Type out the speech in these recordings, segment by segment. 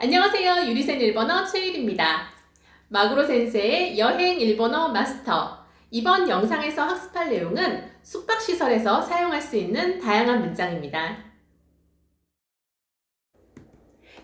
안녕하세요. 유리센 일본어 최일입니다. 마구로 센세의 여행 일본어 마스터. 이번 영상에서 학습할 내용은 숙박시설에서 사용할 수 있는 다양한 문장입니다.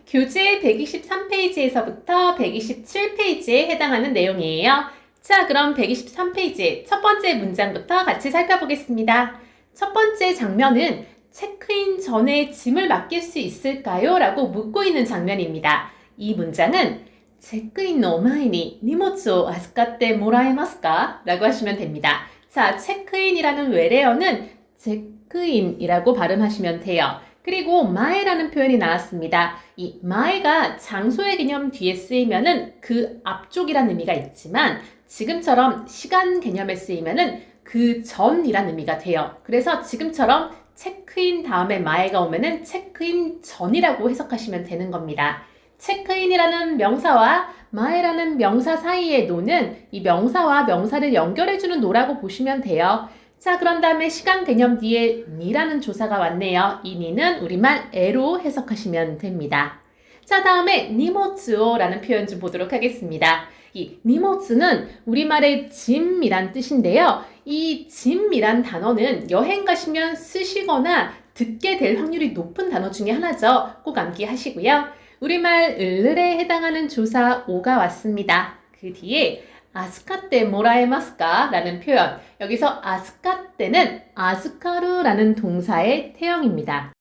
교재 123페이지에서부터 127페이지에 해당하는 내용이에요. 자, 그럼 123페이지 첫 번째 문장부터 같이 살펴보겠습니다. 첫 번째 장면은 체크인 전에 짐을 맡길 수 있을까요? 라고 묻고 있는 장면입니다. 이 문장은 체크인の前に荷物を預かってもらえますか? 라고 하시면 됩니다. 자, 체크인이라는 외래어는 체크인이라고 발음하시면 돼요. 그리고 마에라는 표현이 나왔습니다. 이 마에가 장소의 개념 뒤에 쓰이면은 그 앞쪽이라는 의미가 있지만 지금처럼 시간 개념에 쓰이면은 그 전이라는 의미가 돼요. 그래서 지금처럼 체크인 다음에 마에가 오면은 체크인 전이라고 해석하시면 되는 겁니다. 체크인이라는 명사와 마에라는 명사 사이의 노는 이 명사와 명사를 연결해주는 노라고 보시면 돼요. 자, 그런 다음에 시간 개념 뒤에 니라는 조사가 왔네요. 이 니는 우리말 에로 해석하시면 됩니다. 자, 다음에 니모츠오라는 표현 좀 보도록 하겠습니다. 이 니모츠는 우리말의 짐이란 뜻인데요. 이 짐이란 단어는 여행 가시면 쓰시거나 듣게 될 확률이 높은 단어 중에 하나죠. 꼭 암기하시고요. 우리말 을을에 해당하는 조사 오가 왔습니다. 그 뒤에 아스카떼 모라에마스까? 라는 표현. 여기서 아스카떼는 아스카루라는 동사의 태형입니다.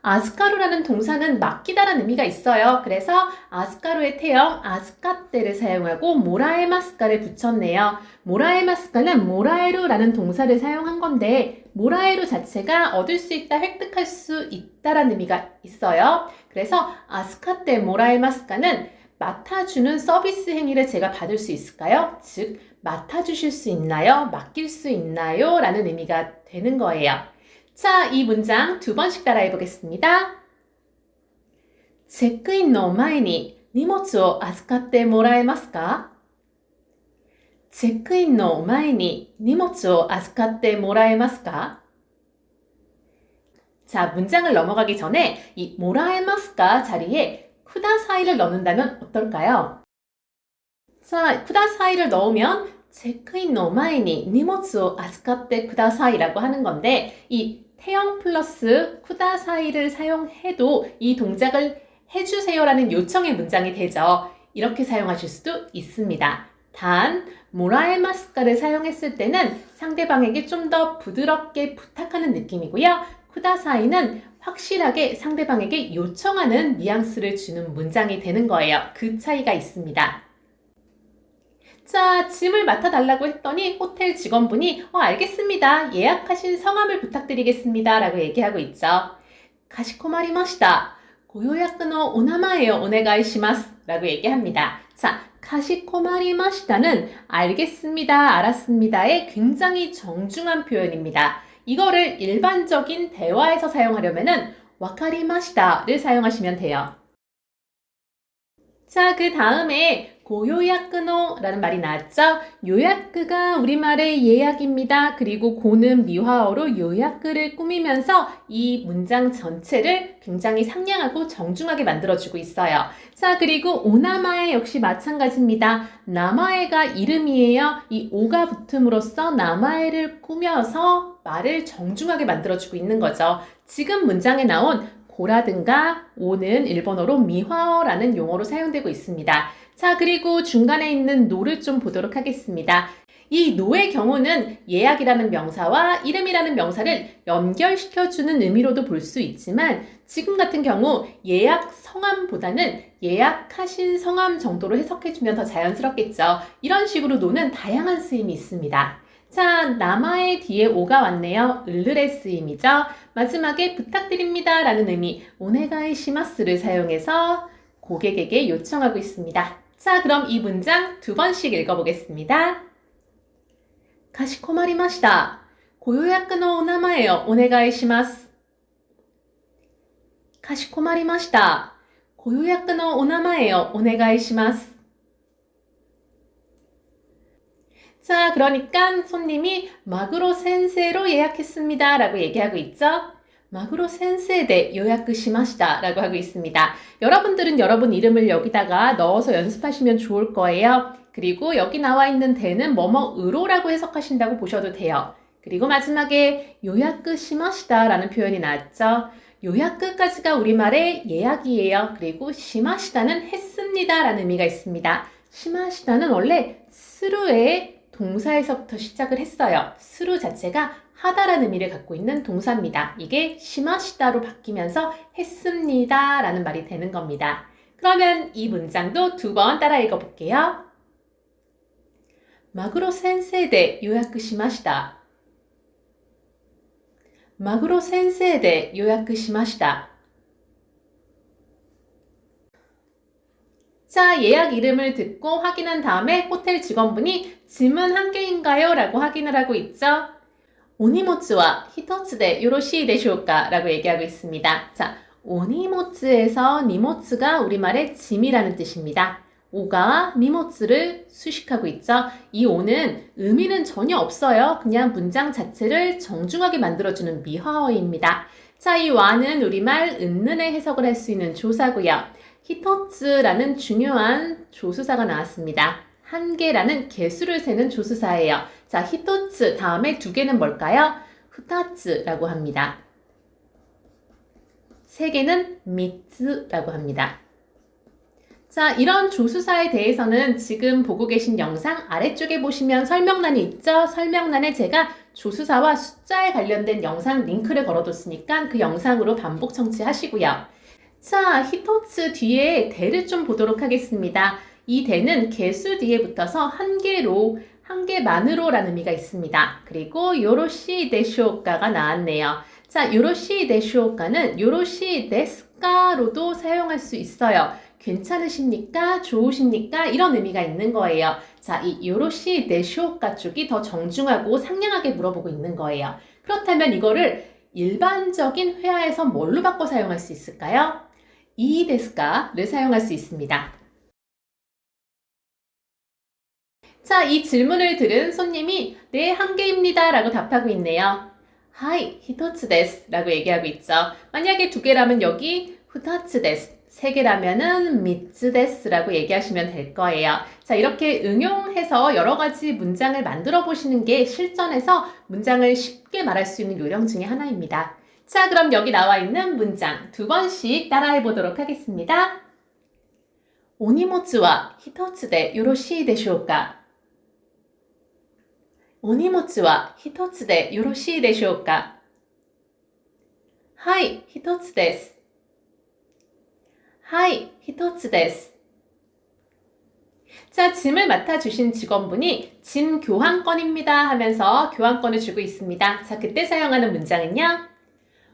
아스카루라는 동사는 맡기다라는 의미가 있어요. 그래서 아스카루의 태형 아스카떼를 사용하고 모라에마스카를 붙였네요. 모라에마스카는 모라에루라는 동사를 사용한 건데 모라에루 자체가 얻을 수 있다, 획득할 수 있다라는 의미가 있어요. 그래서 아스카떼 모라에마스카는 맡아주는 서비스 행위를 제가 받을 수 있을까요? 즉, 맡아주실 수 있나요? 맡길 수 있나요? 라는 의미가 되는 거예요. 자, 이 문장 두 번씩 따라해 보겠습니다. チェックインの前に荷物を預かってもらえますか? チェックインの前に荷物を預かってもらえますか? 자, 문장을 넘어가기 전에 이 모라에마스까 자리에 쿠다사이를 넣는다면 어떨까요? 자, 쿠다사이를 넣으면 체크인の前に荷物を預かってください라고 하는 건데 이 태형 플러스 쿠다사이를 사용해도 이 동작을 해주세요라는 요청의 문장이 되죠. 이렇게 사용하실 수도 있습니다. 단, 모라에마스카를 사용했을 때는 상대방에게 좀 더 부드럽게 부탁하는 느낌이고요. 쿠다사이는 확실하게 상대방에게 요청하는 뉘앙스를 주는 문장이 되는 거예요. 그 차이가 있습니다. 자, 짐을 맡아달라고 했더니 호텔 직원분이 알겠습니다. 예약하신 성함을 부탁드리겠습니다. 라고 얘기하고 있죠. 가시코마리마시다. 고요야쿠노 오나마에요 오네가이시마스. 라고 얘기합니다. 자, 가시코마리마시다는 알겠습니다, 알았습니다의 굉장히 정중한 표현입니다. 이거를 일반적인 대화에서 사용하려면은 와카리마시다를 사용하시면 돼요. 자, 그 다음에 고요야쿠노라는 말이 나왔죠? 요야쿠가 우리말의 예약입니다. 그리고 고는 미화어로 요야쿠를 꾸미면서 이 문장 전체를 굉장히 상냥하고 정중하게 만들어주고 있어요. 자, 그리고 오나마에 역시 마찬가지입니다. 나마에가 이름이에요. 이 오가 붙음으로써 나마에를 꾸며서 말을 정중하게 만들어주고 있는 거죠. 지금 문장에 나온 고라든가 오는 일본어로 미화어라는 용어로 사용되고 있습니다. 자, 그리고 중간에 있는 노를 좀 보도록 하겠습니다. 이 노의 경우는 예약이라는 명사와 이름이라는 명사를 연결시켜주는 의미로도 볼 수 있지만 지금 같은 경우 예약 성함보다는 예약하신 성함 정도로 해석해주면 더 자연스럽겠죠. 이런 식으로 노는 다양한 쓰임이 있습니다. 자, 나마의 뒤에 오가 왔네요. 을을의 쓰임이죠. 마지막에 부탁드립니다 라는 의미 오네가이시마스를 사용해서 고객에게 요청하고 있습니다. 자, 그럼 이 문장 두 번씩 읽어보겠습니다. 가시코마리마시다. 고요야쿠노 오나마에요 오네가이시마스. 가시코마리마시다. 고요야쿠노 오나마에요 오네가이시마스. 자, 그러니까 손님이 마구로 센세로 예약했습니다 라고 얘기하고 있죠. 마그로 센세이 대 요약 시마시다 라고 하고 있습니다. 여러분들은 여러분 이름을 여기다가 넣어서 연습하시면 좋을 거예요. 그리고 여기 나와 있는 대는 뭐뭐으로라고 해석하신다고 보셔도 돼요. 그리고 마지막에 요약 시마시다 라는 표현이 나왔죠. 요약까지가 우리말의 예약이에요. 그리고 시마시다는 했습니다 라는 의미가 있습니다. 시마시다는 원래 스루의 동사에서부터 시작을 했어요. 스루 자체가 하다라는 의미를 갖고 있는 동사입니다. 이게 시마시다로 바뀌면서 했습니다 라는 말이 되는 겁니다. 그러면 이 문장도 2번 따라 읽어볼게요. 마그로 센세이 대 요약 시마시다. 마그로 센세이 대 요약 시마시다. 자, 예약 이름을 듣고 확인한 다음에 호텔 직원분이 짐은 한 개인가요? 라고 확인을 하고 있죠. 오니모츠와 히토츠 대 요로시 데쇼까? 라고 얘기하고 있습니다. 자, 오니모츠에서 니모츠가 우리말의 짐이라는 뜻입니다. 오가 니모츠를 수식하고 있죠. 이 오는 의미는 전혀 없어요. 그냥 문장 자체를 정중하게 만들어주는 미화어입니다. 자, 이 와는 우리말 은는의 해석을 할 수 있는 조사고요. 히토츠라는 중요한 조수사가 나왔습니다. 한 개라는 개수를 세는 조수사예요. 자, 히토츠 다음에 2개는 뭘까요? 후타츠라고 합니다. 3개는 미츠라고 합니다. 자, 이런 조수사에 대해서는 지금 보고 계신 영상 아래쪽에 보시면 설명란이 있죠? 설명란에 제가 조수사와 숫자에 관련된 영상 링크를 걸어뒀으니까 그 영상으로 반복 청취하시고요. 자, 히토츠 뒤에 대를 좀 보도록 하겠습니다. 이 대는 개수 뒤에 붙어서 한 개로, 한 개만으로라는 의미가 있습니다. 그리고 요로시 데쇼까가 나왔네요. 자, 요로시 데쇼까는 요로시 데스까로도 사용할 수 있어요. 괜찮으십니까? 좋으십니까? 이런 의미가 있는 거예요. 자, 이 요로시 데쇼까 쪽이 더 정중하고 상냥하게 물어보고 있는 거예요. 그렇다면 이거를 일반적인 회화에서 뭘로 바꿔 사용할 수 있을까요? 이 데스까를 사용할 수 있습니다. 자, 이 질문을 들은 손님이 네, 한 개입니다 라고 답하고 있네요. 하이, 히토츠 데스 라고 얘기하고 있죠. 만약에 2개라면 여기 후타츠 데스, 3개라면은 미츠 데스 라고 얘기하시면 될 거예요. 자, 이렇게 응용해서 여러 가지 문장을 만들어 보시는 게 실전에서 문장을 쉽게 말할 수 있는 요령 중에 하나입니다. 자, 그럼 여기 나와 있는 문장 2번씩 따라해 보도록 하겠습니다. 오니모츠와 히토츠 대 요로시 데쇼까? 오니모츠와 히토츠 대 요로시 데쇼까? 하이, 히토츠 데스. 하이, 히토츠 데스. 자, 짐을 맡아주신 직원분이 짐 교환권입니다 하면서 교환권을 주고 있습니다. 자, 그때 사용하는 문장은요.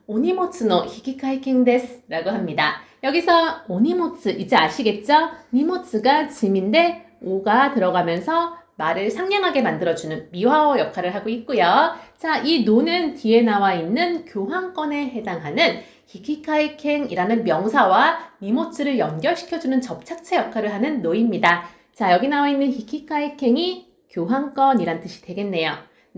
오니모츠노 히키카이킹 데스 라고 합니다. 여기서 오니모츠 이제 아시겠죠? 니모츠가 짐인데 오가 들어가면서 말을 상냥하게 만들어주는 미화어 역할을 하고 있고요. 자, 이 노는 뒤에 나와 있는 교환권에 해당하는 히키카이켄이라는 명사와 니모츠를 연결시켜주는 접착체 역할을 하는 노입니다. 자, 여기 나와 있는 히키카이켄이 교환권이란 뜻이 되겠네요.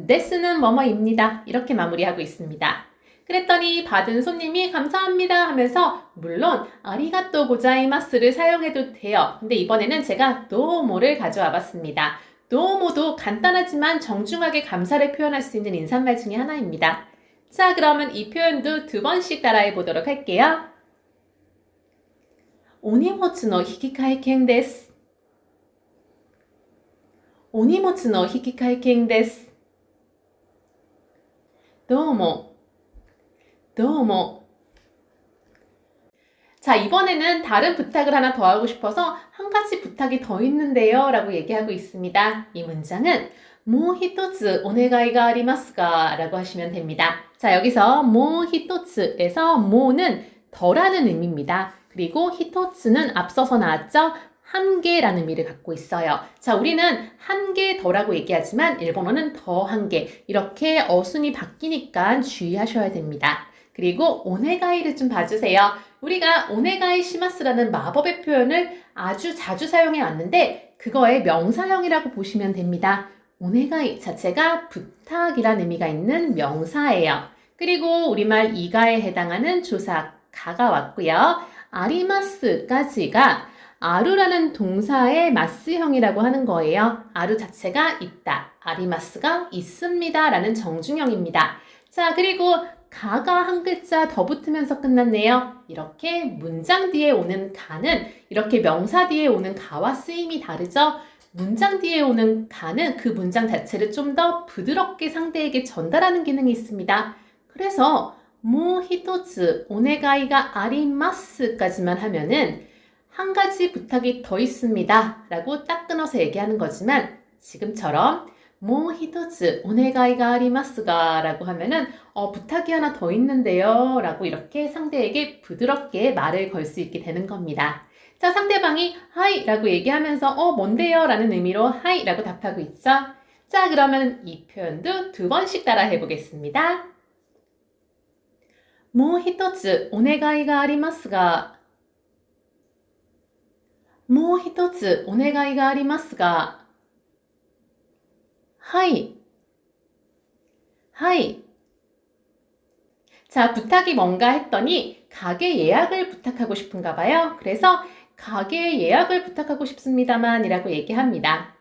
데스는 뭐뭐입니다. 이렇게 마무리하고 있습니다. 그랬더니 받은 손님이 감사합니다 하면서 물론 아리가또 고자이마스를 사용해도 돼요. 근데 이번에는 제가 도모를 가져와 봤습니다. 도모도 간단하지만 정중하게 감사를 표현할 수 있는 인사말 중에 하나입니다. 자, 그러면 이 표현도 2번씩 따라해 보도록 할게요. 오니모츠노 히키카이켄 데스. 오니모츠노 히키카이켄 데스. 도모. 도모. 자, 이번에는 다른 부탁을 하나 더 하고 싶어서 한 가지 부탁이 더 있는데요 라고 얘기하고 있습니다. 이 문장은 모 히토츠 오네가이가 아리마스가 라고 하시면 됩니다. 자, 여기서 모 히토츠에서 모는 더라는 의미입니다. 그리고 히토츠는 앞서서 나왔죠? 한 개라는 의미를 갖고 있어요. 자, 우리는 한 개 더라고 얘기하지만 일본어는 더 한 개. 이렇게 어순이 바뀌니까 주의하셔야 됩니다. 그리고 오네가이를 좀 봐주세요. 우리가 오네가이 시마스라는 마법의 표현을 아주 자주 사용해 왔는데 그거의 명사형이라고 보시면 됩니다. 오네가이 자체가 부탁이라는 의미가 있는 명사예요. 그리고 우리말 이가에 해당하는 조사 가가 왔고요. 아리마스까지가 아루라는 동사의 마스형이라고 하는 거예요. 아루 자체가 있다, 아리마스가 있습니다 라는 정중형입니다. 자, 그리고 가가 한 글자 더 붙으면서 끝났네요. 이렇게 문장 뒤에 오는 가는 이렇게 명사 뒤에 오는 가와 쓰임이 다르죠. 문장 뒤에 오는 가는 그 문장 자체를 좀 더 부드럽게 상대에게 전달하는 기능이 있습니다. 그래서 모 히토츠 오네가이가 아리마스까지만 하면은 한 가지 부탁이 더 있습니다 라고 딱 끊어서 얘기하는 거지만 지금처럼 모 히토츠 오네가이가 아리마스가 라고 하면은 부탁이 하나 더 있는데요 라고 이렇게 상대에게 부드럽게 말을 걸 수 있게 되는 겁니다. 자, 상대방이 하이 라고 얘기하면서 뭔데요 라는 의미로 하이 라고 답하고 있죠. 자, 그러면 이 표현도 두 번씩 따라 해보겠습니다. 모 히토츠 오네가이가 아리마스가 모 히토츠 오네가이가 아리마스가 하이 하이. 자, 부탁이 뭔가 했더니 가게 예약을 부탁하고 싶은가 봐요. 그래서 가게 예약을 부탁하고 싶습니다만 이라고 얘기합니다.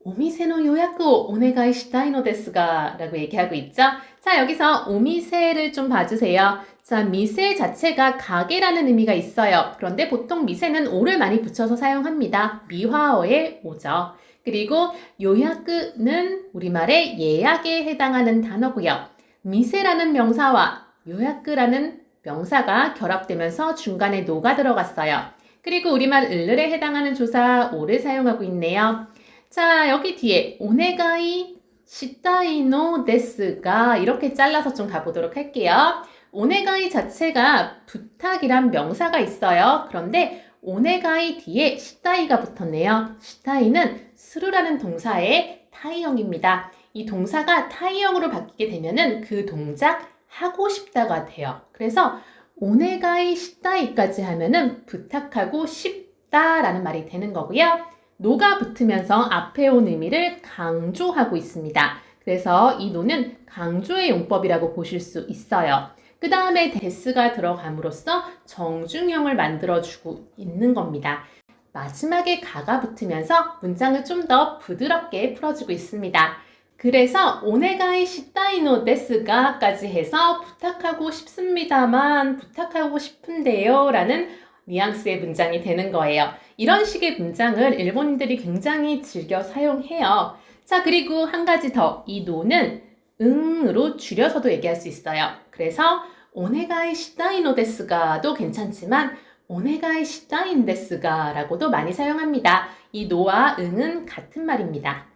오미세노 요약을 오네가이 시타이 노 데스가 라고 얘기하고 있죠. 자, 여기서 오미세를 좀 봐주세요. 자, 미세 자체가 가게라는 의미가 있어요. 그런데 보통 미세는 오를 많이 붙여서 사용합니다. 미화어에 오죠. 그리고 요약은 우리말의 예약에 해당하는 단어고요. 미세라는 명사와 요약이라는 명사가 결합되면서 중간에 노가 들어갔어요. 그리고 우리말 을을에 해당하는 조사 오를 사용하고 있네요. 자, 여기 뒤에 오네가이 시타이노 데스가 이렇게 잘라서 좀 가보도록 할게요. 오네가이 자체가 부탁이란 명사가 있어요. 그런데 오네가이 뒤에 시타이가 붙었네요. 시타이는 스루라는 동사의 타이형입니다. 이 동사가 타이형으로 바뀌게 되면은 그 동작 하고 싶다가 돼요. 그래서 오네가이 시타이까지 하면은 부탁하고 싶다라는 말이 되는 거고요. 노가 붙으면서 앞에 온 의미를 강조하고 있습니다. 그래서 이 노는 강조의 용법이라고 보실 수 있어요. 그 다음에 데스가 들어감으로써 정중형을 만들어주고 있는 겁니다. 마지막에 가가 붙으면서 문장을 좀 더 부드럽게 풀어주고 있습니다. 그래서 오네가이 시타이노 데스가까지 해서 부탁하고 싶습니다만, 부탁하고 싶은데요 라는 뉘앙스의 문장이 되는 거예요. 이런 식의 문장을 일본인들이 굉장히 즐겨 사용해요. 자, 그리고 한 가지 더, 이 노는 응으로 줄여서도 얘기할 수 있어요. 그래서 오네가이 시타이노 데스가도 괜찮지만 오네가이 시타인 데스가 라고도 많이 사용합니다. 이 노와 응은 같은 말입니다.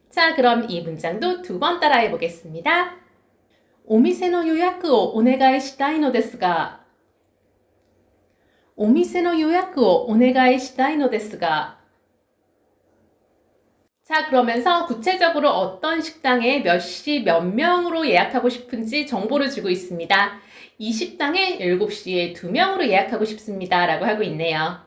자, 그럼 이 문장도 두 번 따라해 보겠습니다. 오미세노 요약을 오네가이 시타이 노 데스가 오미세노 요약을 오네가이 시타이 노 데스가. 자, 그러면서 구체적으로 어떤 식당에 몇 시 몇 명으로 예약하고 싶은지 정보를 주고 있습니다. 이 식당에 7시에 2명으로 예약하고 싶습니다 라고 하고 있네요.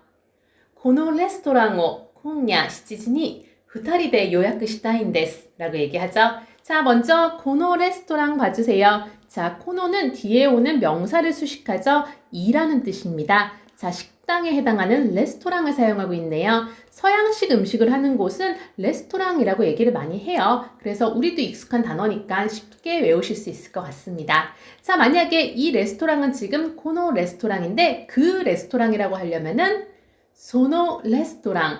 このレストランを今夜7時に 2人で予約したいんです라고 얘기하죠. 자, 먼저 코노 레스토랑 봐주세요. 자, 코노는 뒤에 오는 명사를 수식하죠. 이라는 뜻입니다. 자, 식당에 해당하는 레스토랑을 사용하고 있네요. 서양식 음식을 하는 곳은 레스토랑이라고 얘기를 많이 해요. 그래서 우리도 익숙한 단어니까 쉽게 외우실 수 있을 것 같습니다. 자, 만약에 이 레스토랑은 지금 코노 레스토랑인데 그 레스토랑이라고 하려면은 소노 레스토랑,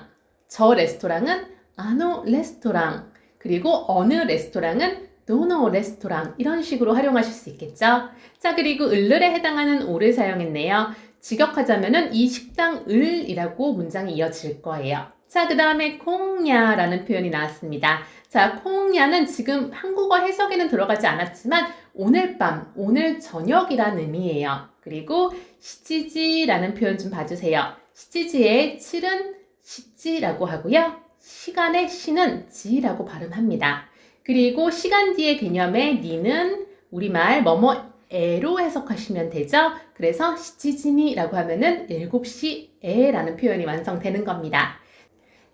저 레스토랑은 아노 레스토랑, 그리고 어느 레스토랑은 도노 레스토랑, 이런 식으로 활용하실 수 있겠죠. 자, 그리고 을을에 해당하는 오를 사용했네요. 직역하자면은 이 식당 을이라고 문장이 이어질 거예요. 자, 그 다음에 콩야라는 표현이 나왔습니다. 자, 콩야는 지금 한국어 해석에는 들어가지 않았지만 오늘 밤, 오늘 저녁이란 의미예요. 그리고 시치지라는 표현 좀 봐주세요. 시치지의 칠은 시지라고 하고요. 시간의 시는 지라고 발음합니다. 그리고 시간 뒤의 개념의 니는 우리말 뭐뭐에로 해석하시면 되죠. 그래서 시치지니라고 하면은 7시에라는 표현이 완성되는 겁니다.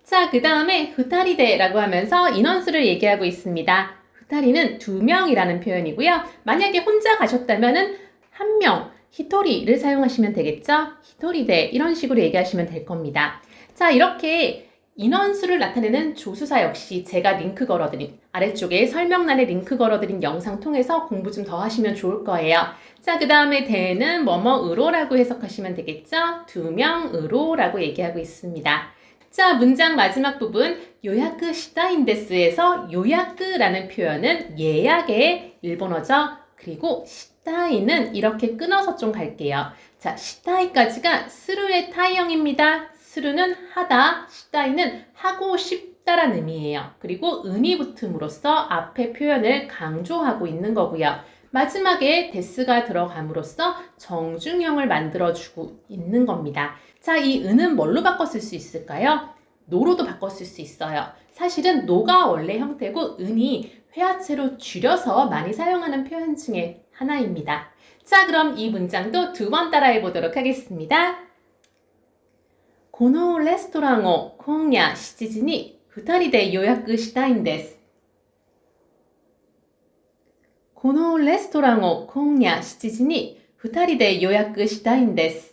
자, 그 다음에 후타리데라고 하면서 인원수를 얘기하고 있습니다. 2人는 2명이라는 표현이고요. 만약에 혼자 가셨다면은 1명, 히토리를 사용하시면 되겠죠? 히토리데 이런 식으로 얘기하시면 될 겁니다. 자, 이렇게 인원수를 나타내는 조수사 역시 제가 링크 걸어드린 아래쪽에 설명란에 링크 걸어드린 영상 통해서 공부 좀 더 하시면 좋을 거예요. 자, 그 다음에 대는 뭐뭐으로라고 해석하시면 되겠죠? 2명으로라고 얘기하고 있습니다. 자, 문장 마지막 부분 요야크 시타인데스에서 요야크라는 표현은 예약의 일본어죠. 그리고 시타이는 이렇게 끊어서 좀 갈게요. 자, 시타이까지가 스루의 타이형입니다. 스루는 하다, 시타이는 하고 싶다라는 의미예요. 그리고 은이 붙음으로써 앞에 표현을 강조하고 있는 거고요. 마지막에 데스가 들어감으로써 정중형을 만들어주고 있는 겁니다. 자, 이 은은 뭘로 바꿔 쓸 수 있을까요? 노로도 바꿔 쓸 수 있어요. 사실은 노가 원래 형태고 은이 회화체로 줄여서 많이 사용하는 표현 중에 하나입니다. 자, 그럼 이 문장도 2번 따라해 보도록 하겠습니다. このレストランを今夜7時に2人で予約したいんです。このレストランを今夜7時に2人で予約したいんです。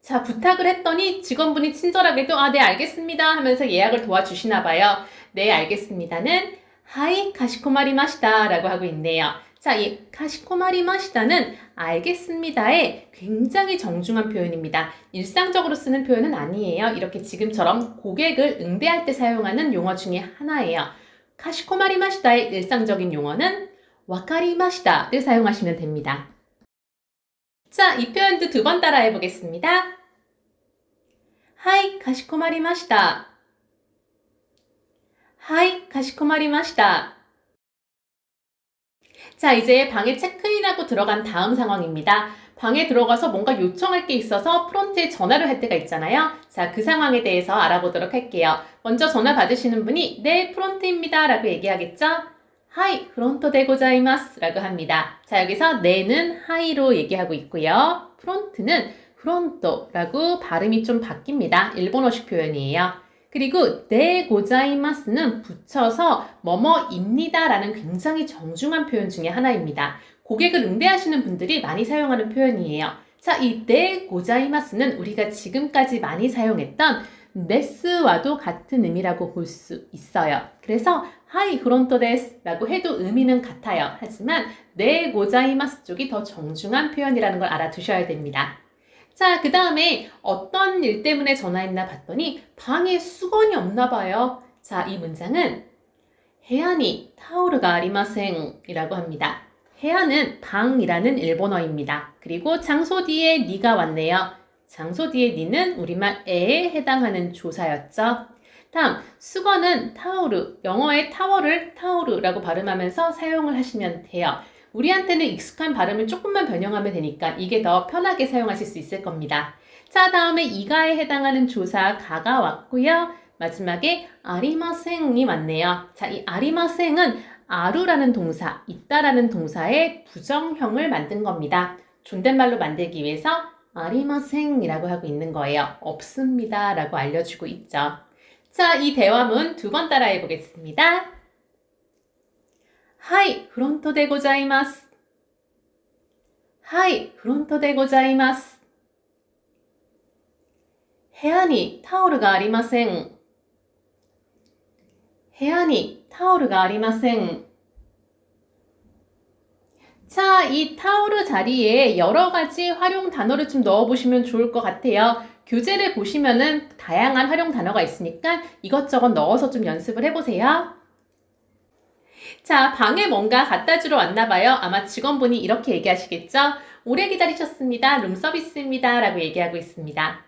자, 부탁을 했더니 직원분이 친절하게도 네, 알겠습니다 하면서 예약을 도와주시나 봐요. 네, 알겠습니다는 하이 가시코마리마시다 라고 하고 있네요. 자, 이 가시코마리마시다는 알겠습니다의 굉장히 정중한 표현입니다. 일상적으로 쓰는 표현은 아니에요. 이렇게 지금처럼 고객을 응대할 때 사용하는 용어 중에 하나예요. 가시코마리마시다의 일상적인 용어는 와카리마시다를 사용하시면 됩니다. 자, 이 표현도 2번 따라해 보겠습니다. 하이, 가시코마리마시다. 하이, 가시코마리마시다. 자, 이제 방에 체크인하고 들어간 다음 상황입니다. 방에 들어가서 뭔가 요청할 게 있어서 프론트에 전화를 할 때가 있잖아요. 자, 그 상황에 대해서 알아보도록 할게요. 먼저 전화 받으시는 분이 네, 프론트입니다 라고 얘기하겠죠? 하이, 프론토 데 고자이마스 라고 합니다. 자, 여기서 네는 하이로 얘기하고 있고요. 프론트는 프론토라고 발음이 좀 바뀝니다. 일본어식 표현이에요. 그리고 데 고자이마스는 붙여서 뭐뭐입니다 라는 굉장히 정중한 표현 중에 하나입니다. 고객을 응대하시는 분들이 많이 사용하는 표현이에요. 자, 이 데 고자이마스는 우리가 지금까지 많이 사용했던 네스와도 같은 의미라고 볼 수 있어요. 그래서 하이 프론토 데스 라고 해도 의미는 같아요. 하지만 네 고자이마스 쪽이 더 정중한 표현이라는 걸 알아두셔야 됩니다. 자, 그 다음에 어떤 일 때문에 전화했나 봤더니 방에 수건이 없나 봐요. 자, 이 문장은 해안이 타오르가 아리마생 이라고 합니다. 해안은 방이라는 일본어입니다. 그리고 장소 뒤에 니가 왔네요. 장소 뒤에 니는 우리말에에 해당하는 조사였죠. 다음, 수건은 타오르, 영어의 타월을 타오르라고 발음하면서 사용을 하시면 돼요. 우리한테는 익숙한 발음을 조금만 변형하면 되니까 이게 더 편하게 사용하실 수 있을 겁니다. 자, 다음에 이가에 해당하는 조사 가가 왔고요. 마지막에 아리마생이 왔네요. 자, 이 아리마생은 아루라는 동사, 있다라는 동사의 부정형을 만든 겁니다. 존댓말로 만들기 위해서 아리마생이라고 하고 있는 거예요. 없습니다 라고 알려주고 있죠. 자, 이 대화문 2번 따라해 보겠습니다. 하이, 프론토 데 고자이마스. 하이, 프론토 데 고자이마스. 해안이 타오르가 아리마생. 해안이 타오르가 아리마생. 자, 이 타오르 자리에 여러 가지 활용 단어를 좀 넣어보시면 좋을 것 같아요. 교재를 보시면은 다양한 활용 단어가 있으니까 이것저것 넣어서 좀 연습을 해보세요. 자, 방에 뭔가 갖다 주러 왔나 봐요. 아마 직원분이 이렇게 얘기하시겠죠? 오래 기다리셨습니다. 룸서비스입니다. 라고 얘기하고 있습니다.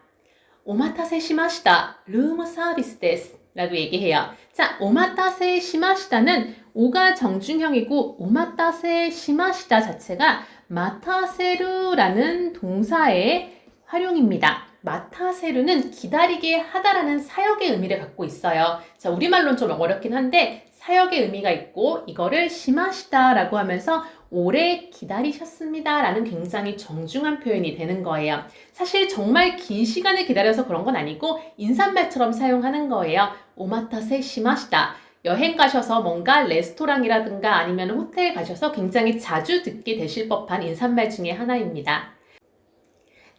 오마타세 시마시다. 룸서비스 데스. 라고 얘기해요. 자, 오마타세 시마시다는 오가 정중형이고 오마타세 시마시다 자체가 마타세루라는 동사의 활용입니다. 마타세루는 기다리게 하다라는 사역의 의미를 갖고 있어요. 자, 우리말로는 좀 어렵긴 한데 사역의 의미가 있고 이거를 시마시다라고 하면서 오래 기다리셨습니다 라는 굉장히 정중한 표현이 되는 거예요. 사실 정말 긴 시간을 기다려서 그런 건 아니고 인사말처럼 사용하는 거예요. 오마타세 시마시다. 여행 가셔서 뭔가 레스토랑이라든가 아니면 호텔 가셔서 굉장히 자주 듣게 되실 법한 인사말 중에 하나입니다.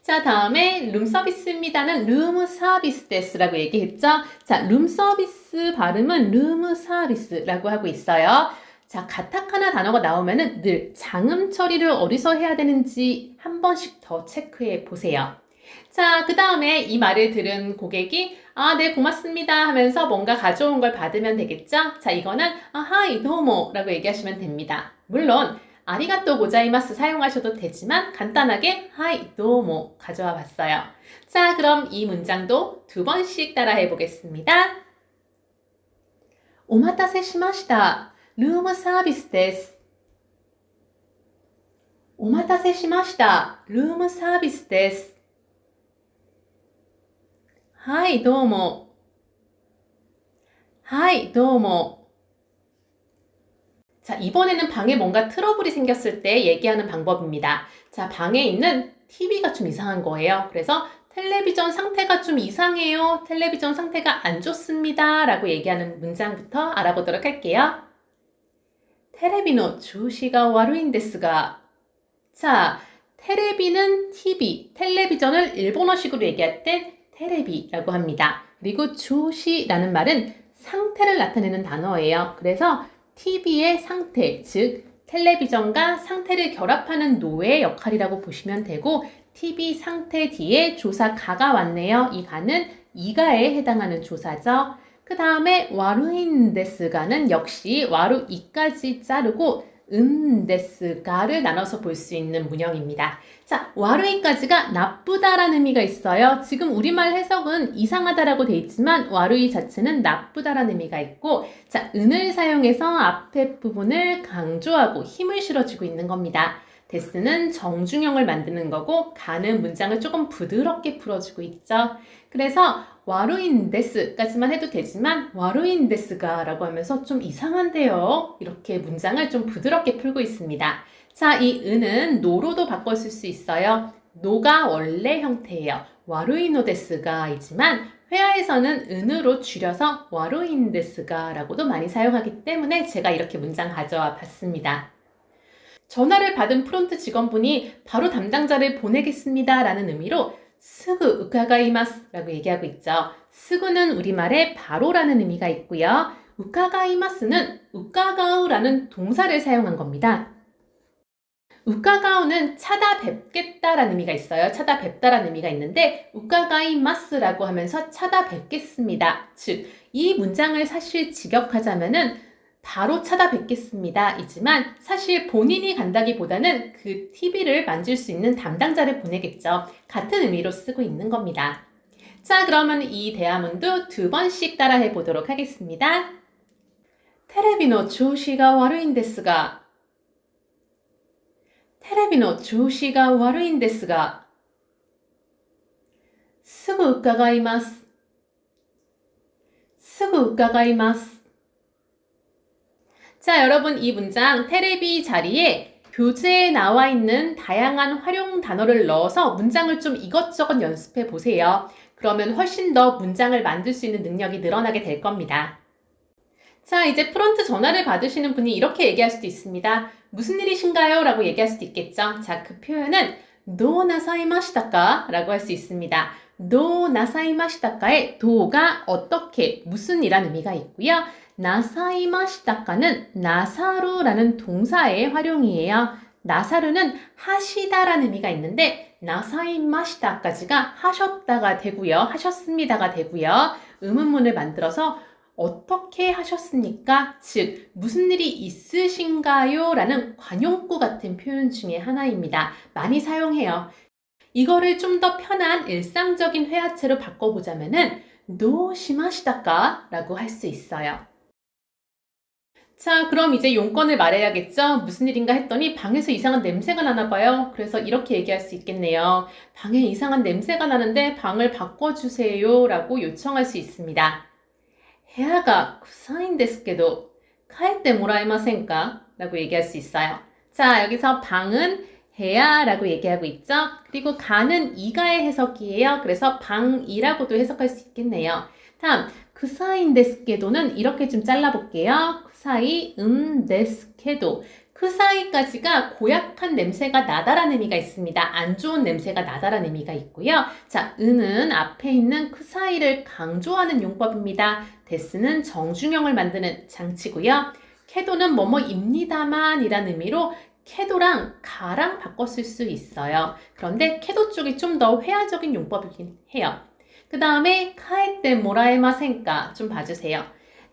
자, 다음에 룸서비스입니다는 룸서비스 데스라고 얘기했죠? 자, 룸서비스 발음은 룸서비스라고 하고 있어요. 자, 가타카나 단어가 나오면은 늘 장음 처리를 어디서 해야 되는지 한 번씩 더 체크해 보세요. 자, 그 다음에 이 말을 들은 고객이 네, 고맙습니다 하면서 뭔가 가져온 걸 받으면 되겠죠? 자, 이거는 하이, 도모 라고 얘기하시면 됩니다. 물론 아리가또 고자이마스 사용하셔도 되지만 간단하게 하이, 도모 가져와 봤어요. 자, 그럼 이 문장도 2번씩 따라해 보겠습니다. 오마타세 시마시타. 룸 서비스 데스. 오마타세 시마시타. 룸 서비스 데스. 하이, 도모. 하이, 도모. 자, 이번에는 방에 뭔가 트러블이 생겼을 때 얘기하는 방법입니다. 자, 방에 있는 TV가 좀 이상한 거예요. 그래서 텔레비전 상태가 좀 이상해요. 텔레비전 상태가 안 좋습니다. 라고 얘기하는 문장부터 알아보도록 할게요. 테레비노 조시가 와루인 데스가. 자, 테레비는 TV, 텔레비전을 일본어식으로 얘기할 땐 테레비라고 합니다. 그리고 조시라는 말은 상태를 나타내는 단어예요. 그래서 TV의 상태, 즉 텔레비전과 상태를 결합하는 노의 역할이라고 보시면 되고 TV 상태 뒤에 조사 가가 왔네요. 이 가는 이가에 해당하는 조사죠. 그 다음에 와루인 데스가는 역시 와루 이까지 자르고 데스가를 나눠서 볼 수 있는 문형입니다. 자, 와루이까지가 나쁘다라는 의미가 있어요. 지금 우리말 해석은 이상하다라고 돼 있지만 와루이 자체는 나쁘다라는 의미가 있고 자, 은을 사용해서 앞에 부분을 강조하고 힘을 실어주고 있는 겁니다. 데스는 정중형을 만드는 거고 가는 문장을 조금 부드럽게 풀어주고 있죠. 그래서 와루인 데스까지만 해도 되지만 와루인 데스가 라고 하면서 좀 이상한데요. 이렇게 문장을 좀 부드럽게 풀고 있습니다. 자, 이 은은 노로도 바꿔 쓸 수 있어요. 노가 원래 형태예요. 와루이노 데스가 이지만 회화에서는 은으로 줄여서 와루인 데스가 라고도 많이 사용하기 때문에 제가 이렇게 문장 가져와 봤습니다. 전화를 받은 프론트 직원분이 바로 담당자를 보내겠습니다 라는 의미로 스구 우카가이마스 라고 얘기하고 있죠. 스구는 우리말에 바로라는 의미가 있고요. 우카가이마스는 우카가우라는 동사를 사용한 겁니다. 우카가우는 찾아뵙겠다라는 의미가 있어요. 찾아뵙다라는 의미가 있는데 우카가이마스라고 하면서 찾아뵙겠습니다. 즉, 이 문장을 사실 직역하자면은 바로 찾아뵙겠습니다. 이지만 사실 본인이 간다기보다는 그 TV를 만질 수 있는 담당자를 보내겠죠. 같은 의미로 쓰고 있는 겁니다. 자, 그러면 이 대화문도 2번씩 따라해 보도록 하겠습니다. 테레비노 조시가 와루인 데스가. 테레비노 조시가 와루인 데스가. 스구 우카가이마스. 스구 우카가이마스. 자, 여러분 이 문장 테레비 자리에 교재에 나와 있는 다양한 활용 단어를 넣어서 문장을 좀 이것저것 연습해 보세요. 그러면 훨씬 더 문장을 만들 수 있는 능력이 늘어나게 될 겁니다. 자, 이제 프론트 전화를 받으시는 분이 이렇게 얘기할 수도 있습니다. 무슨 일이신가요? 라고 얘기할 수도 있겠죠. 자, 그 표현은 도 나사이마시다까? 라고 할 수 있습니다. 도 나사이마시다까의 도가 어떻게, 무슨 이란 의미가 있고요. 나사이마시다까는 나사루라는 동사의 활용이에요. 나사루는 하시다라는 의미가 있는데 나사이마시다까지가 하셨다가 되고요. 하셨습니다가 되고요. 의문문을 만들어서 어떻게 하셨습니까? 즉, 무슨 일이 있으신가요? 라는 관용구 같은 표현 중에 하나입니다. 많이 사용해요. 이거를 좀 더 편한 일상적인 회화체로 바꿔보자면은 노시마시다까? 라고 할 수 있어요. 자, 그럼 이제 용건을 말해야겠죠? 무슨 일인가 했더니 방에서 이상한 냄새가 나나 봐요. 그래서 이렇게 얘기할 수 있겠네요. 방에 이상한 냄새가 나는데 방을 바꿔주세요 라고 요청할 수 있습니다. 部屋が臭いんですけど 帰ってもらえませんか? 라고 얘기할 수 있어요. 자, 여기서 방은 해야라고 얘기하고 있죠. 그리고 가는 이가의 해석이에요. 그래서 방이라고도 해석할 수 있겠네요. 다음, 쿠사이 데스케도는 이렇게 좀 잘라볼게요. 쿠사이 데스케도. 쿠사이까지가 고약한 냄새가 나다라는 의미가 있습니다. 안 좋은 냄새가 나다라는 의미가 있고요. 자, 는 앞에 있는 쿠사이를 강조하는 용법입니다. 데스는 정중형을 만드는 장치고요. 케도는 뭐뭐입니다만 이란 의미로 케도랑 가랑 바꿔 쓸 수 있어요. 그런데 케도 쪽이 좀 더 회화적인 용법이긴 해요. 그 다음에 카에테 모라에마센까 좀 봐주세요.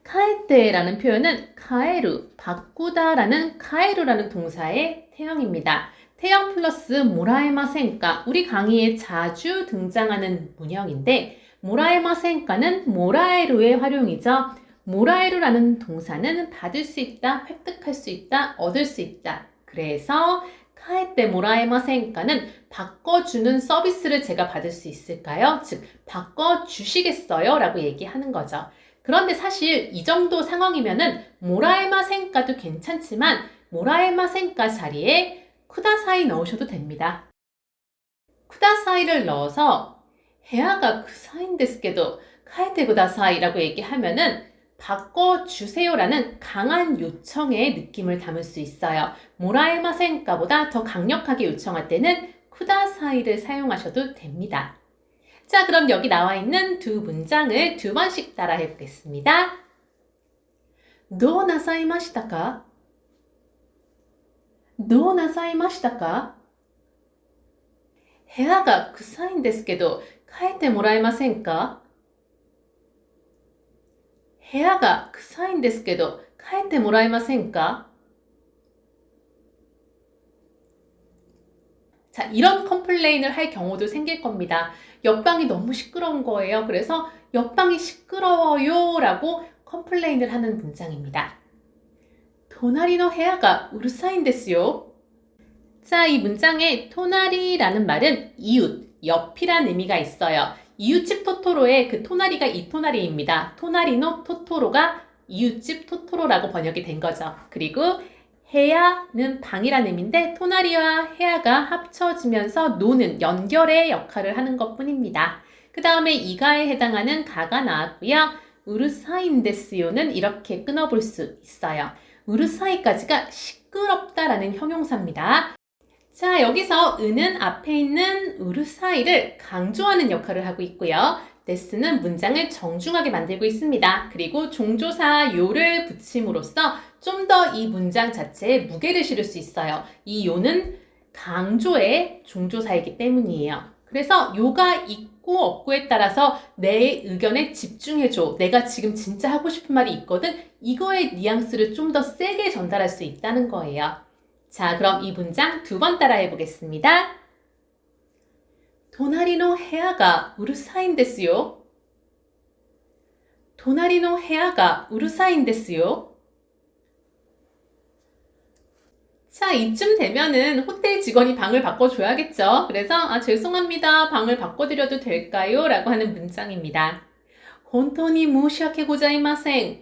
카에테라는 표현은 카에루, 바꾸다라는 카에루라는 동사의 태형입니다. 태형 플러스 모라에마센까, 우리 강의에 자주 등장하는 문형인데 모라에마센까는 모라에루의 활용이죠. 모라에루라는 동사는 받을 수 있다, 획득할 수 있다, 얻을 수 있다. 그래서 카에테 모라에마센까는 바꿔주는 서비스를 제가 받을 수 있을까요? 즉, 바꿔주시겠어요? 라고 얘기하는 거죠. 그런데 사실 이 정도 상황이면은 모라에마센까도 괜찮지만 모라에마센까 자리에 쿠다사이 넣으셔도 됩니다. 쿠다사이를 넣어서 헤아가 쿠사인데스케도 카에테 쿠다사이라고 얘기하면은 바꿔주세요라는 강한 요청의 느낌을 담을 수 있어요. 모라에마센까보다 더 강력하게 요청할 때는 쿠다사이를 사용하셔도 됩니다. 자, 그럼 여기 나와 있는 두 문장을 두 번씩 따라해 보겠습니다. どうなさいましたか? どうなさいましたか? 部屋が臭いんですけど、変えてもらえませんか? 部屋が臭いんですけど、変えてもらえませんか? 자, 이런 컴플레인을 할 경우도 생길 겁니다. 옆방이 너무 시끄러운 거예요. 그래서 옆방이 시끄러워요 라고 컴플레인을 하는 문장입니다. 隣の部屋がうるさいんですよ. 자, 이 문장에 토나리라는 말은 이웃, 옆이란 의미가 있어요. 이웃집 토토로의 그 토나리가 이 토나리입니다. 토나리노 토토로가 이웃집 토토로라고 번역이 된 거죠. 그리고 해야는 방이라는 의미인데 토나리와 해야가 합쳐지면서 노는 연결의 역할을 하는 것 뿐입니다. 그 다음에 이가에 해당하는 가가 나왔고요. 우르사인데스요는 이렇게 끊어볼 수 있어요. 우르사이까지가 시끄럽다라는 형용사입니다. 자, 여기서 은은 앞에 있는 우르사이를 강조하는 역할을 하고 있고요. 데스는 문장을 정중하게 만들고 있습니다. 그리고 종조사 요를 붙임으로써 좀 더 이 문장 자체에 무게를 실을 수 있어요. 이 요는 강조의 종조사이기 때문이에요. 그래서 요가 있고 없고에 따라서 내 의견에 집중해줘. 내가 지금 진짜 하고 싶은 말이 있거든. 이거의 뉘앙스를 좀 더 세게 전달할 수 있다는 거예요. 자, 그럼 이 문장 두 번 따라해 보겠습니다. 隣の部屋がうるさいんですよ. 隣の部屋がうるさいんですよ. 자, 이쯤 되면은 호텔 직원이 방을 바꿔줘야겠죠. 그래서 죄송합니다. 방을 바꿔드려도 될까요? 라고 하는 문장입니다. 本当に申し訳ございません.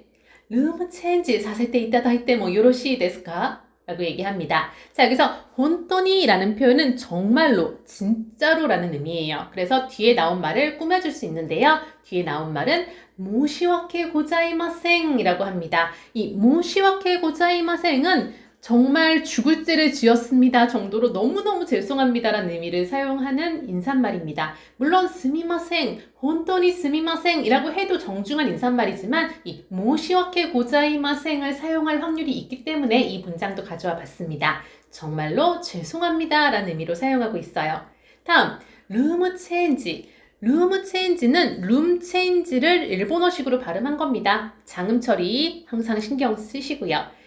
ルームチェンジさせていただいてもよろしいですか? 라고 얘기합니다. 자, 여기서 혼토니라는 표현은 정말로, 진짜로라는 의미예요. 그래서 뒤에 나온 말을 꾸며줄 수 있는데요. 뒤에 나온 말은 모시와케 고자이마생이라고 합니다. 이 모시와케 고자이마생은 정말 죽을 죄를 지었습니다 정도로 너무너무 죄송합니다라는 의미를 사용하는 인사말입니다. 물론 스미마생, 혼토니 스미마생 이라고 해도 정중한 인사말이지만 이 모시와케 고자이마생을 사용할 확률이 있기 때문에 이 문장도 가져와 봤습니다. 정말로 죄송합니다 라는 의미로 사용하고 있어요. 다음, 룸 체인지. 룸 체인지는 룸 체인지를 일본어식으로 발음한 겁니다. 장음 처리 항상 신경 쓰시고요.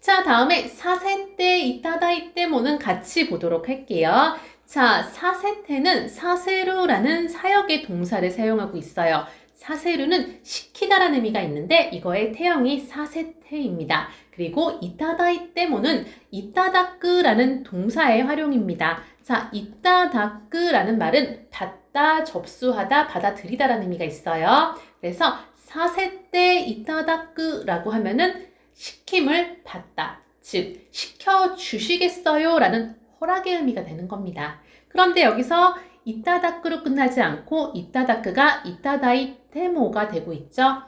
자, 다음에 사세테 이타다이테모는 같이 보도록 할게요. 자, 사세테는 사세루라는 사역의 동사를 사용하고 있어요. 사세루는 시키다라는 의미가 있는데 이거의 태형이 사세테입니다. 그리고 이타다이테모는 이타다크라는 동사의 활용입니다. 자, 이타다크라는 말은 받다, 접수하다, 받아들이다라는 의미가 있어요. 그래서 사세테 이타다크라고 하면은 시킴을 받다, 즉 시켜주시겠어요? 라는 허락의 의미가 되는 겁니다. 그런데 여기서 이타다크로 끝나지 않고 이타다크가 이타다이테모가 되고 있죠.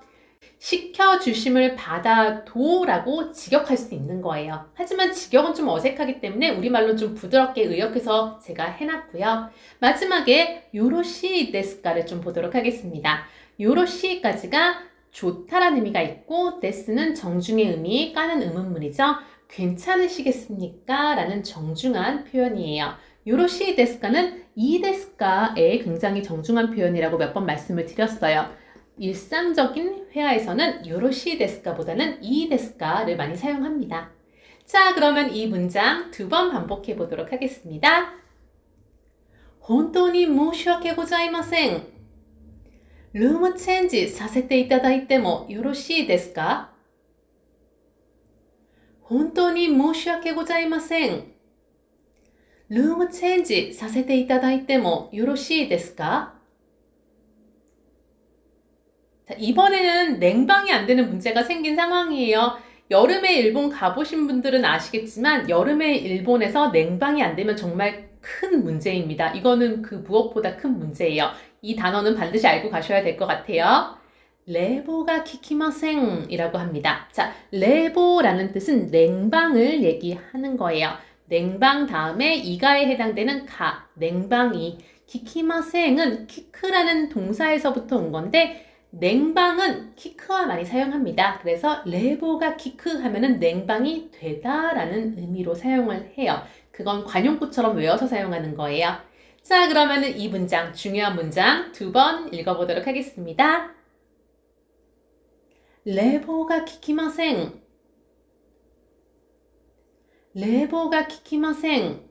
시켜주심을 받아도라고 직역할 수 있는 거예요. 하지만 직역은 좀 어색하기 때문에 우리말로 좀 부드럽게 의역해서 제가 해놨고요. 마지막에 요로시 데스까를 좀 보도록 하겠습니다. 요로시까지가 좋다라는 의미가 있고 데스는 정중의 의미, 까는 의문문이죠. 괜찮으시겠습니까? 라는 정중한 표현이에요. 요로시 데스까는 이 데스까의 굉장히 정중한 표현이라고 몇 번 말씀을 드렸어요. 일상적인 회화에서는 요로시 데스까보다는 이 데스까를 많이 사용합니다. 자, 그러면 이 문장 2번 반복해 보도록 하겠습니다. 本当に申し訳ございません。ルームチェンジさせていただいてもよろしいですか？本当に申し訳ございません。ルームチェンジさせていただいてもよろしいですか？ 자, 이번에는 냉방이 안 되는 문제가 생긴 상황이에요. 여름에 일본 가보신 분들은 아시겠지만 여름에 일본에서 냉방이 안 되면 정말 큰 문제입니다. 이거는 그 무엇보다 큰 문제예요. 이 단어는 반드시 알고 가셔야 될 것 같아요. 레보가 키키마생 이라고 합니다. 자, 레보라는 뜻은 냉방을 얘기하는 거예요. 냉방 다음에 이가에 해당되는 가, 냉방이. 키키마생은 키크라는 동사에서부터 온 건데 냉방은 키크와 많이 사용합니다. 그래서 레보가 키크 하면은 냉방이 되다라는 의미로 사용을 해요. 그건 관용구처럼 외워서 사용하는 거예요. 자, 그러면은 이 문장, 중요한 문장 2번 읽어보도록 하겠습니다. 레보가 키키마생. 레보가 키키마생.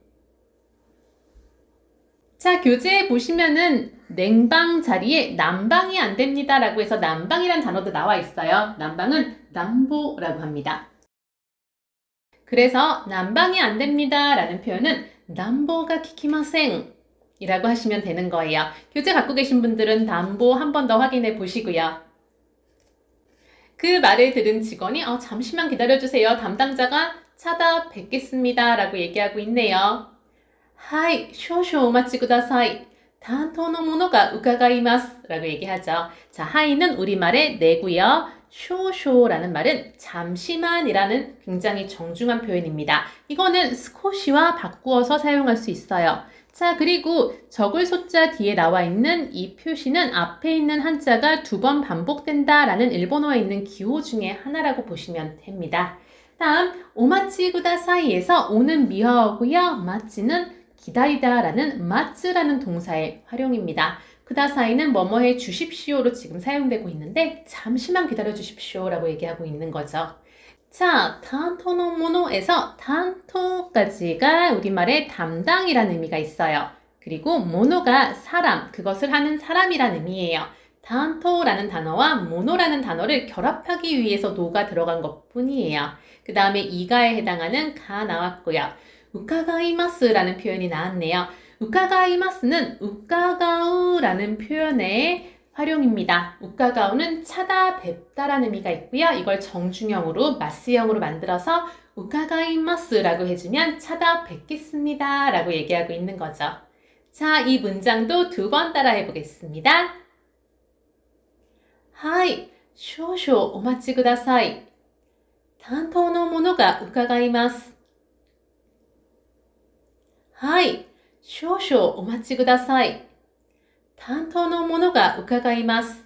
자, 교재에 보시면은 냉방 자리에 난방이 안 됩니다 라고 해서 난방이란 단어도 나와 있어요. 난방은 난보라고 합니다. 그래서 난방이 안 됩니다 라는 표현은 난보가 키키마생 이라고 하시면 되는 거예요. 교재 갖고 계신 분들은 난보 한 번 더 확인해 보시고요. 그 말을 들은 직원이 잠시만 기다려주세요. 담당자가 찾아뵙겠습니다 라고 얘기하고 있네요. はい、少々お待ちください。担当の者が伺います。라고 얘기하죠. 자, 하이는 우리말의 내고요. 쇼쇼라는 말은 잠시만이라는 굉장히 정중한 표현입니다. 이거는 스코시와 바꾸어서 사용할 수 있어요. 자, 그리고 적을 소자 뒤에 나와 있는 이 표시는 앞에 있는 한자가 2번 반복된다라는 일본어에 있는 기호 중에 하나라고 보시면 됩니다. 다음, 오마치 구다사이에서 오는 미화어고요. 마치는 기다리다 라는 마츠라는 동사의 활용입니다. 구다사이는 뭐뭐해 주십시오로 지금 사용되고 있는데 잠시만 기다려 주십시오 라고 얘기하고 있는 거죠. 자, 탄토노 모노에서 탄토까지가 우리말의 담당이라는 의미가 있어요. 그리고 모노가 사람, 그것을 하는 사람이라는 의미예요. 탄토라는 단어와 모노라는 단어를 결합하기 위해서 노가 들어간 것 뿐이에요. 그 다음에 이가에 해당하는 가 나왔고요. 우카가이마스라는 표현이 나왔네요. 우카가이마스는 우카가우라는 표현의 활용입니다. 우카가우는 찾아뵙다라는 의미가 있고요. 이걸 정중형으로 마스형으로 만들어서 우카가이마스라고 해주면 찾아뵙겠습니다 라고 얘기하고 있는 거죠. 자, 이 문장도 2번 따라 해보겠습니다. はい、少々お待ちください。担当の者が伺います。はい、少々お待ちください。担当の者が伺います。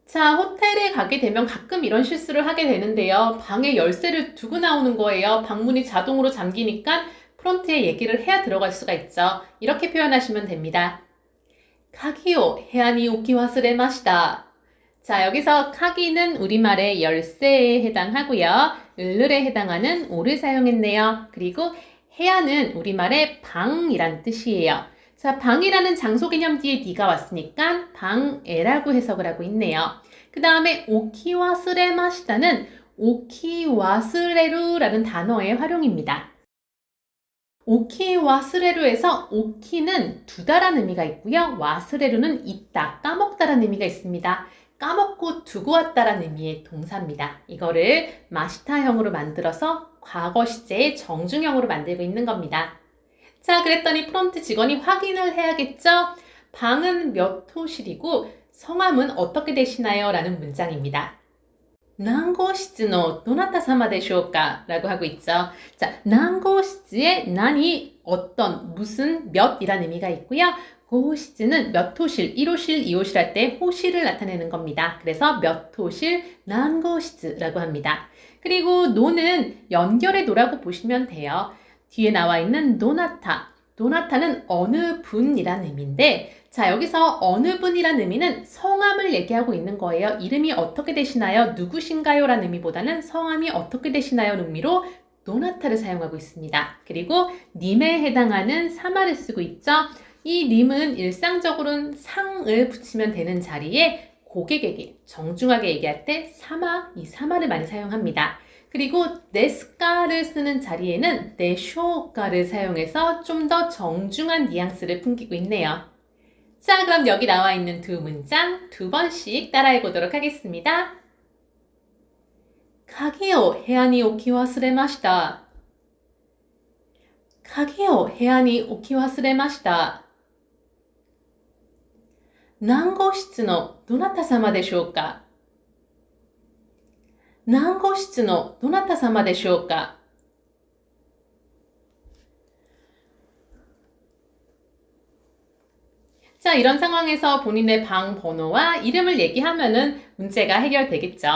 자, 호텔에 가게 되면 가끔 이런 실수를 하게 되는데요. 방에 열쇠를 두고 나오는 거예요. 방문이 자동으로 잠기니까 프론트에 얘기를 해야 들어갈 수가 있죠. 이렇게 표현하시면 됩니다. 카기요, 해안이 오키 와스레마시다. 자, 여기서 카기는 우리말의 열쇠에 해당하고요. 을을에 해당하는 오를 사용했네요. 그리고 해안은 우리말의 방이란 뜻이에요. 자, 방이라는 장소 개념 뒤에 니가 왔으니까 방에라고 해석을 하고 있네요. 그 다음에 오키와스레마시다는 오키와스레루라는 단어의 활용입니다. 오키와스레루에서 오키는 두다라는 의미가 있고요. 와스레루는 있다, 까먹다라는 의미가 있습니다. 까먹고 두고 왔다라는 의미의 동사입니다. 이거를 마시타형으로 만들어서 과거 시제의 정중형으로 만들고 있는 겁니다. 자, 그랬더니 프론트 직원이 확인을 해야겠죠? 방은 몇 호실이고 성함은 어떻게 되시나요? 라는 문장입니다. 何号室のどなた様でしょうか? 라고 하고 있죠. 자, 何号室에 난이 어떤, 무슨, 몇 이란 의미가 있고요. 고시즈는 몇 호실, 1호실, 2호실 할 때 호실을 나타내는 겁니다. 그래서 몇 호실, 何号室라고 합니다. 그리고 노는 연결의 노라고 보시면 돼요. 뒤에 나와 있는 도나타, 도나타는 어느 분이란 의미인데 자, 여기서 어느 분이란 의미는 성함을 얘기하고 있는 거예요. 이름이 어떻게 되시나요? 누구신가요? 라는 의미보다는 성함이 어떻게 되시나요? 의미로 도나타를 사용하고 있습니다. 그리고 님에 해당하는 사마를 쓰고 있죠. 이 님은 일상적으로는 상을 붙이면 되는 자리에 고객에게 정중하게 얘기할 때 사마, 이 사마를 많이 사용합니다. 그리고 데스카를 쓰는 자리에는 데쇼카를 사용해서 좀 더 정중한 뉘앙스를 풍기고 있네요. 자, 그럼 여기 나와 있는 두 문장 두 번씩 따라해 보도록 하겠습니다. 鍵を部屋に置き忘れました。鍵を部屋に置き忘れました。何号室のどなた様でしょうか？何号室のどなた様でしょうか？ 자, 이런 상황에서 본인의 방 번호와 이름을 얘기하면은 문제가 해결되겠죠.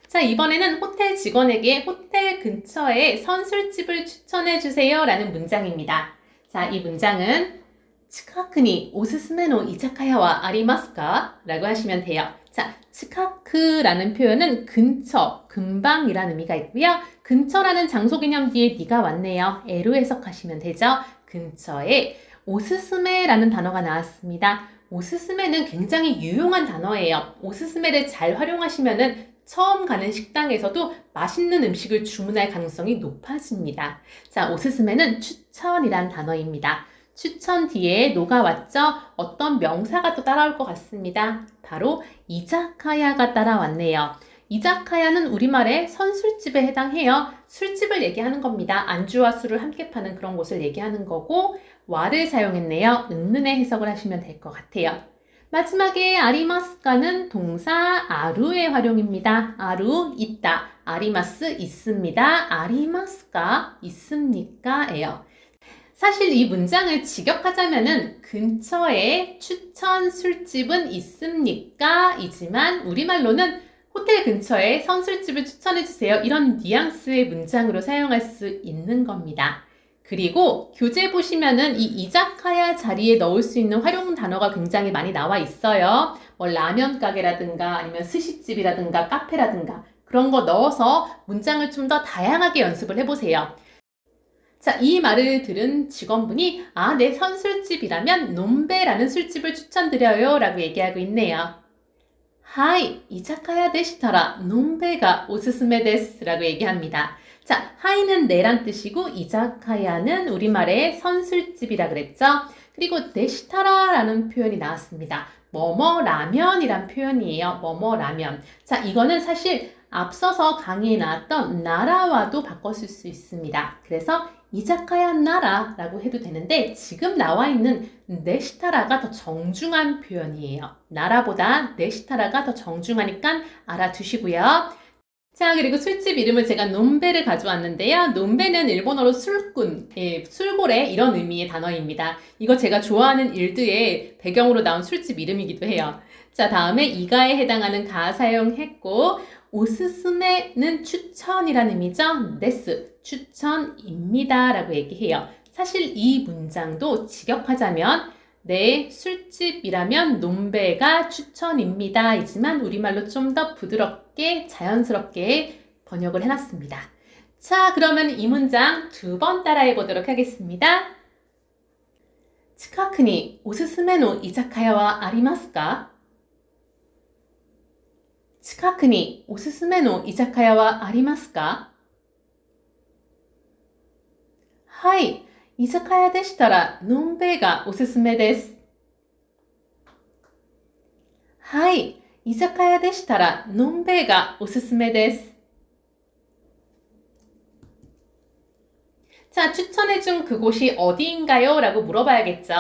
자, 이번에는 호텔 직원에게 호텔 근처에 선술집을 추천해 주세요 라는 문장입니다. 자, 이 문장은 近くにおすすめの居酒屋はありますか? 라고 하시면 돼요. 자, 近く라는 표현은 근처, 근방이라는 의미가 있고요. 근처라는 장소 개념 뒤에 니가 왔네요. 에로 해석하시면 되죠. 근처에 오스스메라는 단어가 나왔습니다. 오스스메는 굉장히 유용한 단어예요. 오스스메를 잘 활용하시면은 처음 가는 식당에서도 맛있는 음식을 주문할 가능성이 높아집니다. 자, 오스스메는 추천이란 단어입니다. 추천 뒤에 노가 왔죠? 어떤 명사가 또 따라올 것 같습니다. 바로 이자카야가 따라왔네요. 이자카야는 우리말의 선술집에 해당해요. 술집을 얘기하는 겁니다. 안주와 술을 함께 파는 그런 곳을 얘기하는 거고 와를 사용했네요. 은는의 해석을 하시면 될 것 같아요. 마지막에 아리마스카는 동사 아루의 활용입니다. 아루 있다. 아리마스 있습니다. 아리마스카 있습니까? 예요. 사실 이 문장을 직역하자면은 근처에 추천 술집은 있습니까? 이지만 우리말로는 호텔 근처에 선술집을 추천해주세요. 이런 뉘앙스의 문장으로 사용할 수 있는 겁니다. 그리고 교재 보시면은 이 이자카야 자리에 넣을 수 있는 활용 단어가 굉장히 많이 나와 있어요. 뭐 라면 가게라든가 아니면 스시집이라든가 카페라든가 그런 거 넣어서 문장을 좀 더 다양하게 연습을 해보세요. 자, 이 말을 들은 직원분이 아, 네, 선술집이라면 논베라는 술집을 추천드려요 라고 얘기하고 있네요. 하이, 이자카야 데시타라 논베가 오스스메 데스 라고 얘기합니다. 자, 하이는 네란 뜻이고 이자카야는 우리말의 선술집이라 그랬죠. 그리고 데시타라라는 표현이 나왔습니다. 뭐뭐 라면이란 표현이에요. 뭐뭐 라면. 자, 이거는 사실 앞서서 강의에 나왔던 나라와도 바꿨을 수 있습니다. 그래서 이자카야 나라라고 해도 되는데 지금 나와 있는 네시타라가 더 정중한 표현이에요. 나라보다 네시타라가 더 정중하니까 알아두시고요. 자, 그리고 술집 이름을 제가 논베를 가져왔는데요. 논베는 일본어로 술꾼, 술고래 이런 의미의 단어입니다. 이거 제가 좋아하는 일드의 배경으로 나온 술집 이름이기도 해요. 자, 다음에 이가에 해당하는 가 사용했고 오스스메는 추천이라는 의미죠. 데스, 추천입니다 라고 얘기해요. 사실 이 문장도 직역하자면 네, 술집이라면 논베가 추천입니다. 이지만 우리말로 좀 더 부드럽게 자연스럽게 번역을 해놨습니다. 자, 그러면 이 문장 두 번 따라해 보도록 하겠습니다. 近くにおすすめの居酒屋はありますか?近くにおすすめの居酒屋はありますか?はい、居酒屋でしたらのんべいがおすすめです。はい、居酒屋でしたらのんべいがおすすめです。 자, 추천해준 그곳이 어디인가요? 라고 물어봐야겠죠.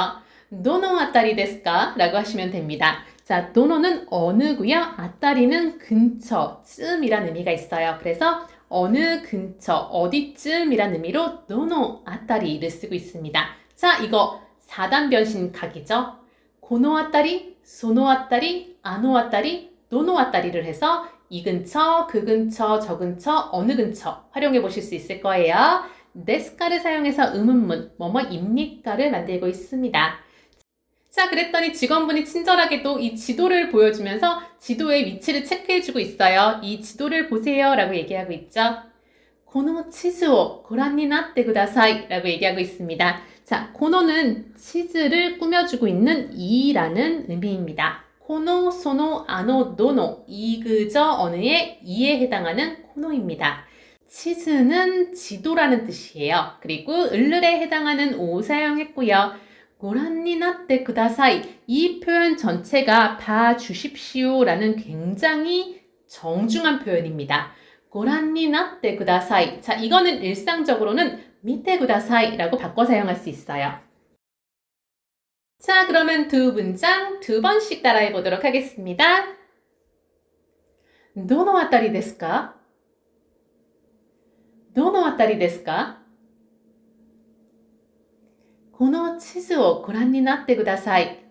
도노 아따리 데스까? 라고 하시면 됩니다. 자, 도노는 어느고요. 아따리는 근처, 쯤이란 의미가 있어요. 그래서 어느 근처, 어디쯤이란 의미로 도노 아따리를 쓰고 있습니다. 자, 이거 4단 변신 각이죠. 고노 아따리, 소노 아따리, 아노 아따리, 도노 아따리를 해서 이 근처, 그 근처, 저 근처, 어느 근처 활용해 보실 수 있을 거예요. 데스카를 사용해서 의문문, 뭐뭐입니까를 만들고 있습니다. 자, 그랬더니 직원분이 친절하게도 이 지도를 보여주면서 지도의 위치를 체크해주고 있어요. 이 지도를 보세요 라고 얘기하고 있죠. 고노 치즈오 고란니 나tte 구다사이 라고 얘기하고 있습니다. 자, 고노는 치즈를 꾸며주고 있는 이라는 의미입니다. 코노, 소노, 아노, 노노, 이 그저 어느의 이에 해당하는 코노입니다. 치즈는 지도라는 뜻이에요. 그리고 을르에 해당하는 오 사용했고요. 고란니 나tte 구다사이 이 표현 전체가 봐주십시오 라는 굉장히 정중한 표현입니다. 고란니 나tte 구다사이. 자, 이거는 일상적으로는 미테 구다사이 라고 바꿔 사용할 수 있어요. 자, 그러면 두 문장 두 번씩 따라해 보도록 하겠습니다. どのあたりですか?どのあたりですか?この地図をご覧になってください。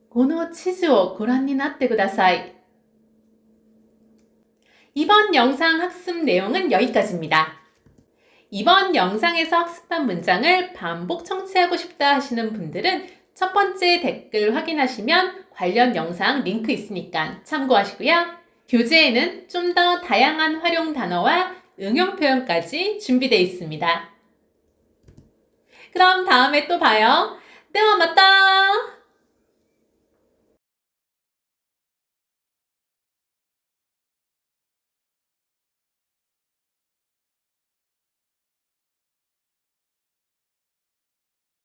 この地図をご覧になってください。 이번 영상 학습 내용은 여기까지입니다. 이번 영상에서 학습한 문장을 반복 청취하고 싶다 하시는 분들은 첫 번째 댓글 확인하시면 관련 영상 링크 있으니까 참고하시고요. 교재에는 좀 더 다양한 활용 단어와 응용 표현까지 준비되어 있습니다. 그럼 다음에 또 봐요. ではまた!